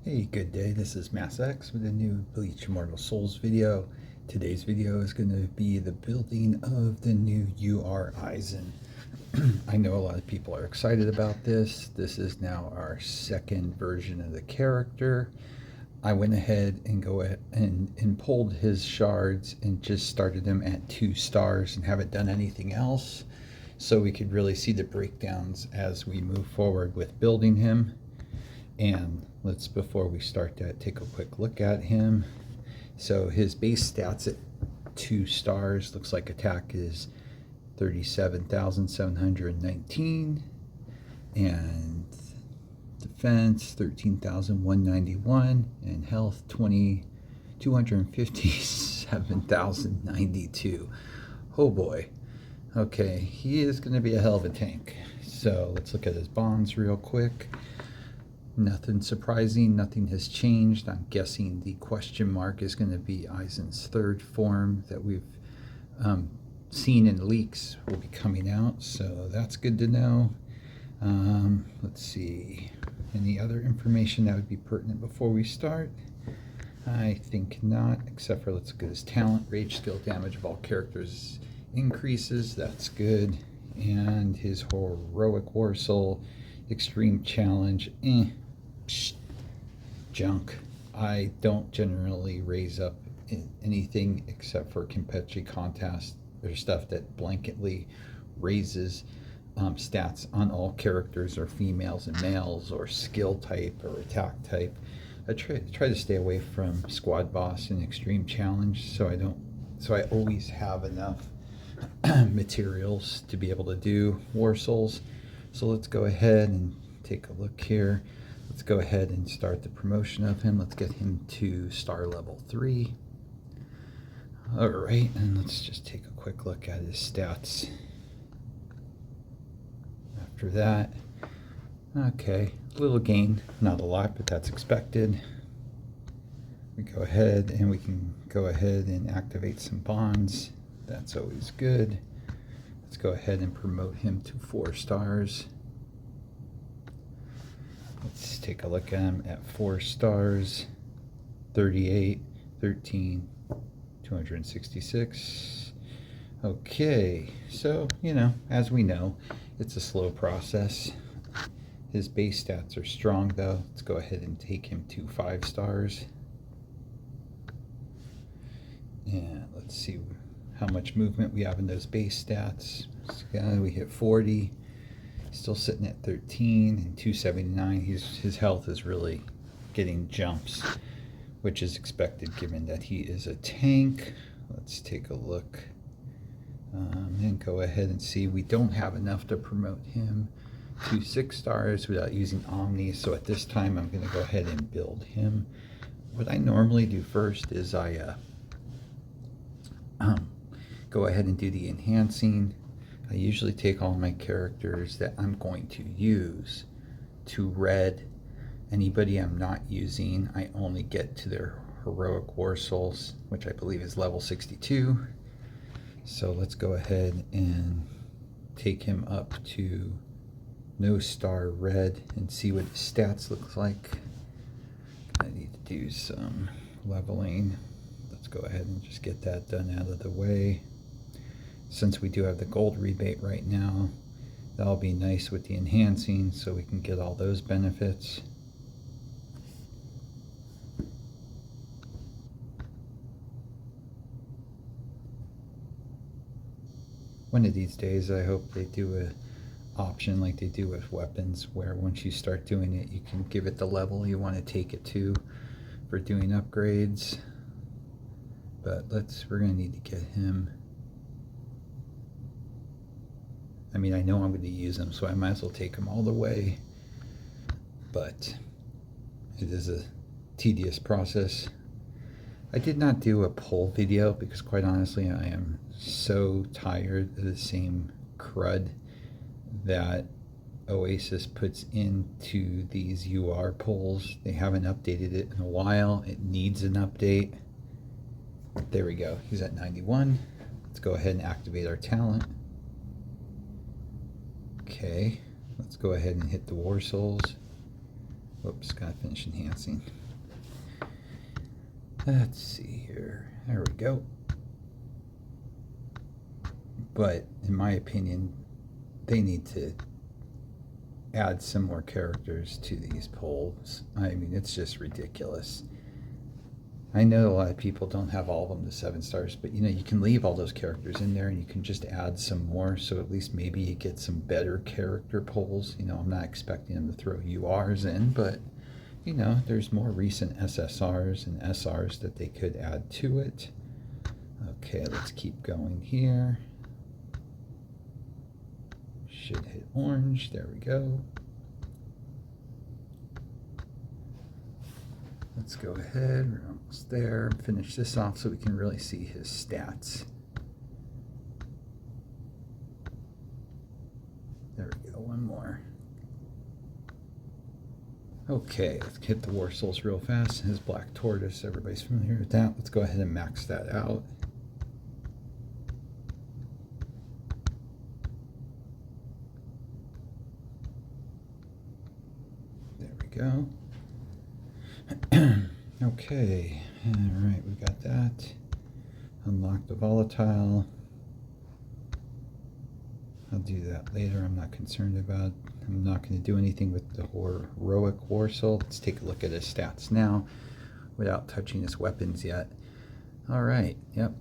Hey, good day. This is Mass X with a new Bleach Immortal Souls video. Today's video is going to be the building of the new UR Aizen. I know a lot of people are excited about this. This is now our second version of the character. I went ahead and pulled his shards and just started them at 2 stars and haven't done anything else, so we could really see the breakdowns as we move forward with building him. And let's, before we start that, take a quick look at him. So his base stats at 2 stars, looks like attack is 37,719 and defense 13,191 and health 257,092. Oh boy. Okay, he is going to be a hell of a tank. So let's look at his bonds real quick. Nothing surprising, nothing has changed. I'm guessing the question mark is going to be Aizen's third form that we've seen in leaks will be coming out, so that's good to know. Let's see, any other information that would be pertinent before we start? I think not, except for let's look at his talent. Rage skill damage of all characters increases, that's good. And his heroic war soul extreme challenge, junk. I don't generally raise up anything except for competitive contests or stuff that blanketly raises stats on all characters, or females and males, or skill type or attack type. I try to stay away from squad boss and extreme challenge, so I always have enough materials to be able to do war souls. So let's go ahead and take a look here. Let's go ahead and start the promotion of him. Let's get him to star level 3. All right, and let's just take a quick look at his stats. After that, okay, little gain, not a lot, but that's expected. We go ahead and we can go ahead and activate some bonds. That's always good. Let's go ahead and promote him to 4 stars. Let's take a look at him at 4 stars. 38, 13, 266. Okay, so, as we know, it's a slow process. His base stats are strong, though. Let's go ahead and take him to 5 stars. And let's see how much movement we have in those base stats. So we hit 40. Still sitting at 13 and 279. His health is really getting jumps, which is expected given that he is a tank. Let's take a look and go ahead and see. We don't have enough to promote him to 6 stars without using Omni, so at this time I'm going to go ahead and build him. What I normally do first is I go ahead and do the enhancing. I usually take all my characters that I'm going to use to red. Anybody I'm not using, I only get to their heroic war souls, which I believe is level 62. So let's go ahead and take him up to no star red and see what his stats look like. I need to do some leveling. Let's go ahead and just get that done out of the way. Since we do have the gold rebate right now, that'll be nice with the enhancing, so we can get all those benefits. One of these days, I hope they do a option like they do with weapons, where once you start doing it, you can give it the level you want to take it to for doing upgrades. But we're going to need to get him. I mean, I know I'm going to use them, so I might as well take them all the way. But it is a tedious process. I did not do a poll video because, quite honestly, I am so tired of the same crud that Oasis puts into these UR polls. They haven't updated it in a while. It needs an update. There we go. He's at 91. Let's go ahead and activate our talent. Okay, let's go ahead and hit the war souls. Whoops, gotta finish enhancing. Let's see here. There we go. But in my opinion, they need to add some more characters to these polls. I mean, it's just ridiculous. I know a lot of people don't have all of them to 7 stars, but you know, you can leave all those characters in there and you can just add some more, so at least maybe you get some better character polls. You know, I'm not expecting them to throw URs in, but you know, there's more recent SSRs and SRs that they could add to it. Okay, let's keep going here. Should hit orange. There we go. Let's go ahead. We're almost there. Finish this off so we can really see his stats. There we go. One more. Okay, let's hit the War Souls real fast. His Black Tortoise. Everybody's familiar with that. Let's go ahead and max that out. Go. Okay, all right, we got that. Unlock the volatile. I'll do that later. I'm not concerned about. I'm not going to do anything with the heroic war soul. Let's take a look at his stats now without touching his weapons yet. All right, yep,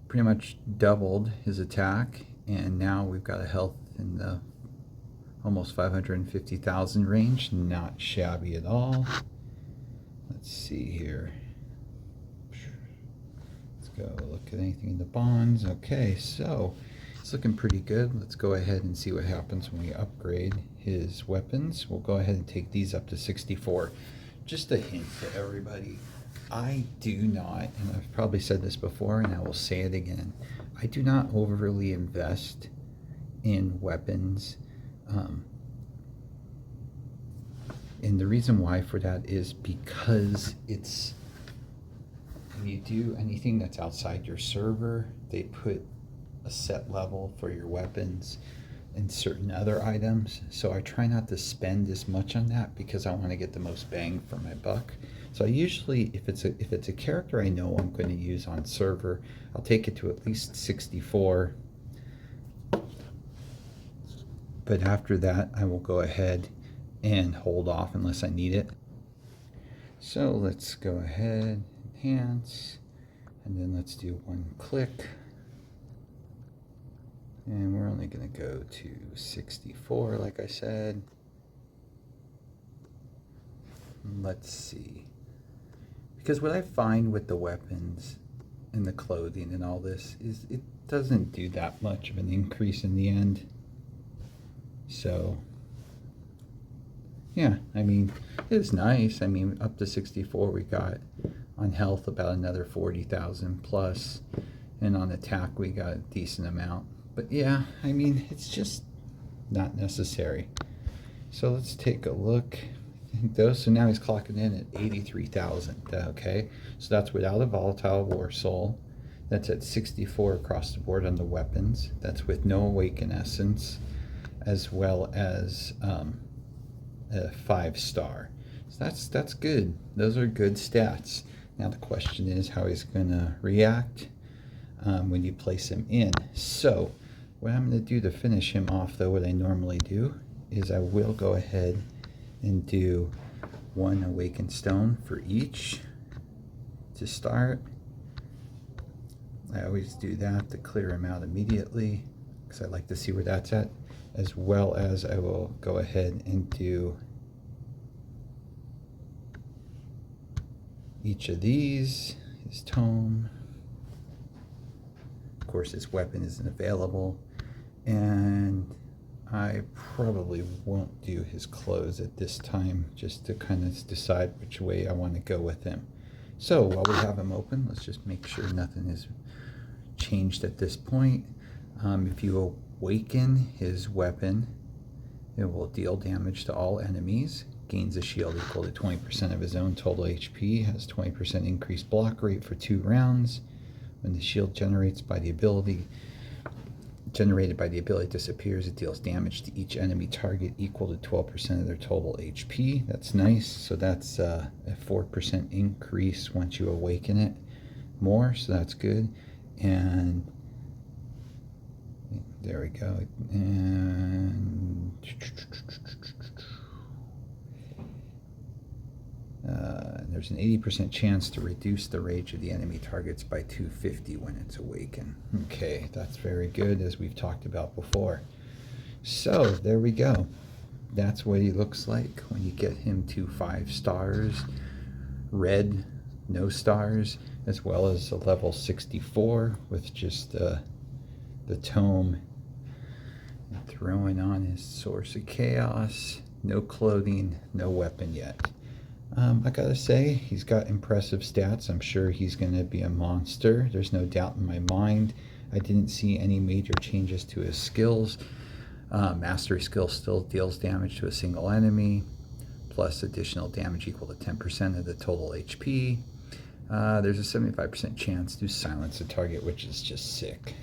pretty much doubled his attack, and now we've got a health in the almost 550,000 range. Not shabby at all. Let's see here. Let's go look at anything in the bonds. Okay, so it's looking pretty good. Let's go ahead and see what happens when we upgrade his weapons. We'll go ahead and take these up to 64. Just a hint to everybody. I do not, and I've probably said this before and I will say it again, I do not overly invest in weapons. And the reason why for that is because it's, when you do anything that's outside your server, they put a set level for your weapons and certain other items. So I try not to spend as much on that because I want to get the most bang for my buck. So I usually, if it's a character I know I'm going to use on server, I'll take it to at least 64. But after that, I will go ahead and hold off unless I need it. So let's go ahead, enhance, and then let's do 1 click. And we're only going to go to 64, like I said. Let's see. Because what I find with the weapons and the clothing and all this is it doesn't do that much of an increase in the end. So, yeah, I mean, it's nice. I mean, up to 64, we got on health about another 40,000 plus, and on attack, we got a decent amount. But yeah, I mean, it's just not necessary. So let's take a look. So now he's clocking in at 83,000. Okay, so that's without a volatile war soul. That's at 64 across the board on the weapons. That's with no awaken essence, as well as a 5-star. So that's good. Those are good stats. Now the question is how he's going to react when you place him in. So what I'm going to do to finish him off, though, what I normally do is I will go ahead and do 1 awakened stone for each to start. I always do that to clear him out immediately because I like to see where that's at, as well as I will go ahead and do each of these, his tome. Of course, his weapon isn't available, and I probably won't do his clothes at this time, just to kind of decide which way I want to go with him. So while we have him open, let's just make sure nothing is changed at this point. If you awaken his weapon, it will deal damage to all enemies, gains a shield equal to 20% of his own total HP, has 20% increased block rate for 2 rounds. When the shield generates by the ability generated by the ability disappears. It deals damage to each enemy target equal to 12% of their total HP. That's nice. So that's a 4% increase once you awaken it more, so that's good. And there we go. And there's an 80% chance to reduce the rage of the enemy targets by 250 when it's awakened. Okay, that's very good, as we've talked about before. So there we go. That's what he looks like when you get him to 5 stars, red, no stars, as well as a level 64 with just the tome, and throwing on his Source of Chaos. No clothing, no weapon yet. I gotta say, he's got impressive stats. I'm sure he's gonna be a monster. There's no doubt in my mind. I didn't see any major changes to his skills. Mastery skill still deals damage to a single enemy, plus additional damage equal to 10% of the total HP. There's a 75% chance to silence a target, which is just sick.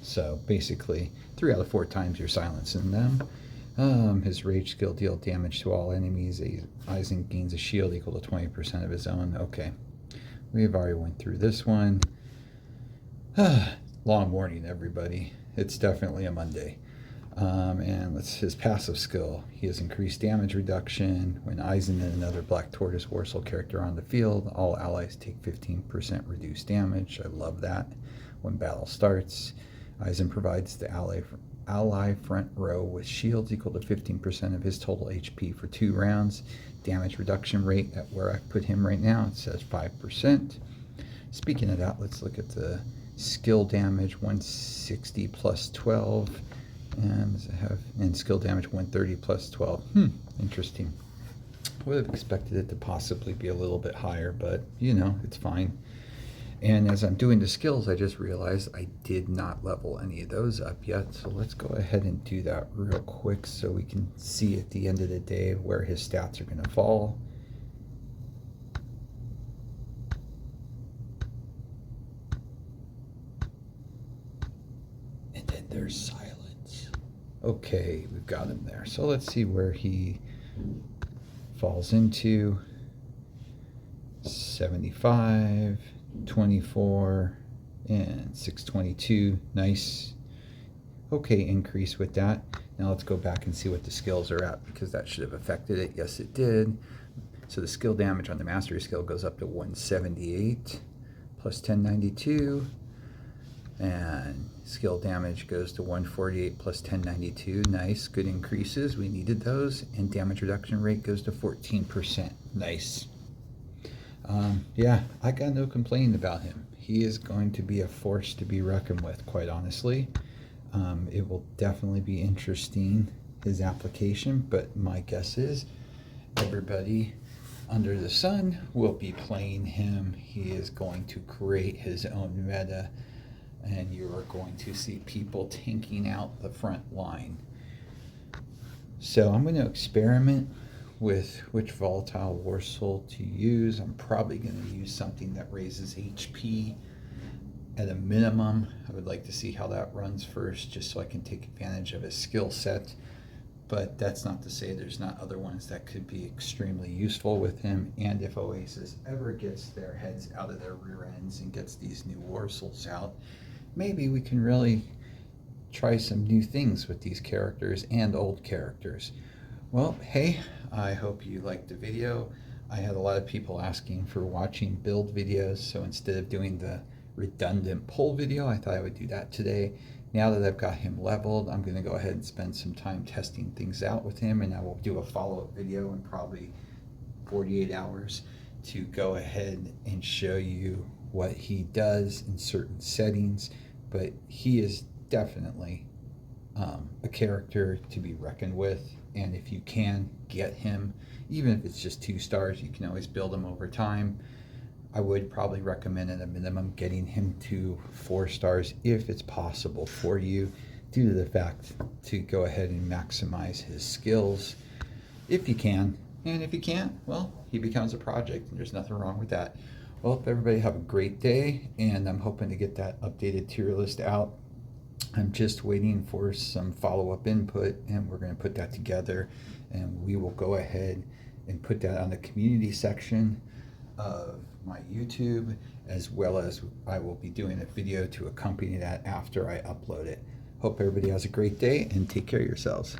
So basically, 3 out of 4 times you're silencing them. His rage skill deal damage to all enemies. Aizen gains a shield equal to 20% of his own. Okay, we've already went through this one. Long morning, everybody. It's definitely a Monday. And that's his passive skill. He has increased damage reduction. When Aizen and another Black Tortoise Warsoul character on the field, all allies take 15% reduced damage. I love that. When battle starts, Aizen provides the ally front row with shields equal to 15% of his total HP for 2 rounds. Damage reduction rate at where I put him right now, it says 5%. Speaking of that, let's look at the skill damage. 160 plus 12. And does it have, and skill damage 130 plus 12. Interesting. Would have expected it to possibly be a little bit higher, but you know, it's fine. And as I'm doing the skills, I just realized I did not level any of those up yet. So let's go ahead and do that real quick so we can see at the end of the day where his stats are going to fall. And then there's silence. Okay, we've got him there. So let's see where he falls into. 75, 24, and 622. Nice. Okay, increase with that. Now let's go back and see what the skills are at, because that should have affected it. Yes, it did. So the skill damage on the mastery skill goes up to 178 plus 1092. And skill damage goes to 148 plus 1092. Nice, good increases. We needed those. And damage reduction rate goes to 14%. Nice. Yeah, I got no complaining about him. He is going to be a force to be reckoned with, quite honestly. It will definitely be interesting, his application, but my guess is everybody under the sun will be playing him. He is going to create his own meta, and you are going to see people tanking out the front line. So I'm going to experiment with which volatile Warsoul to use. I'm probably going to use something that raises HP at a minimum. I would like to see how that runs first, just so I can take advantage of his skill set. But that's not to say there's not other ones that could be extremely useful with him. And if Oasis ever gets their heads out of their rear ends and gets these new Warsouls out, maybe we can really try some new things with these characters and old characters. Well, hey, I hope you liked the video. I had a lot of people asking for watching build videos, so instead of doing the redundant pull video, I thought I would do that today. Now that I've got him leveled, I'm going to go ahead and spend some time testing things out with him, and I will do a follow-up video in probably 48 hours to go ahead and show you what he does in certain settings. But he is definitely a character to be reckoned with, and if you can get him, even if it's just 2 stars, you can always build him over time. I would probably recommend at a minimum getting him to 4 stars if it's possible for you, due to the fact to go ahead and maximize his skills if you can. And if you can't, well, he becomes a project, and there's nothing wrong with that. Well, everybody have a great day, and I'm hoping to get that updated tier list out I'm just waiting for some follow-up input, and we're going to put that together, and we will go ahead and put that on the community section of my YouTube, as well as I will be doing a video to accompany that after I upload it. Hope everybody has a great day, and take care of yourselves.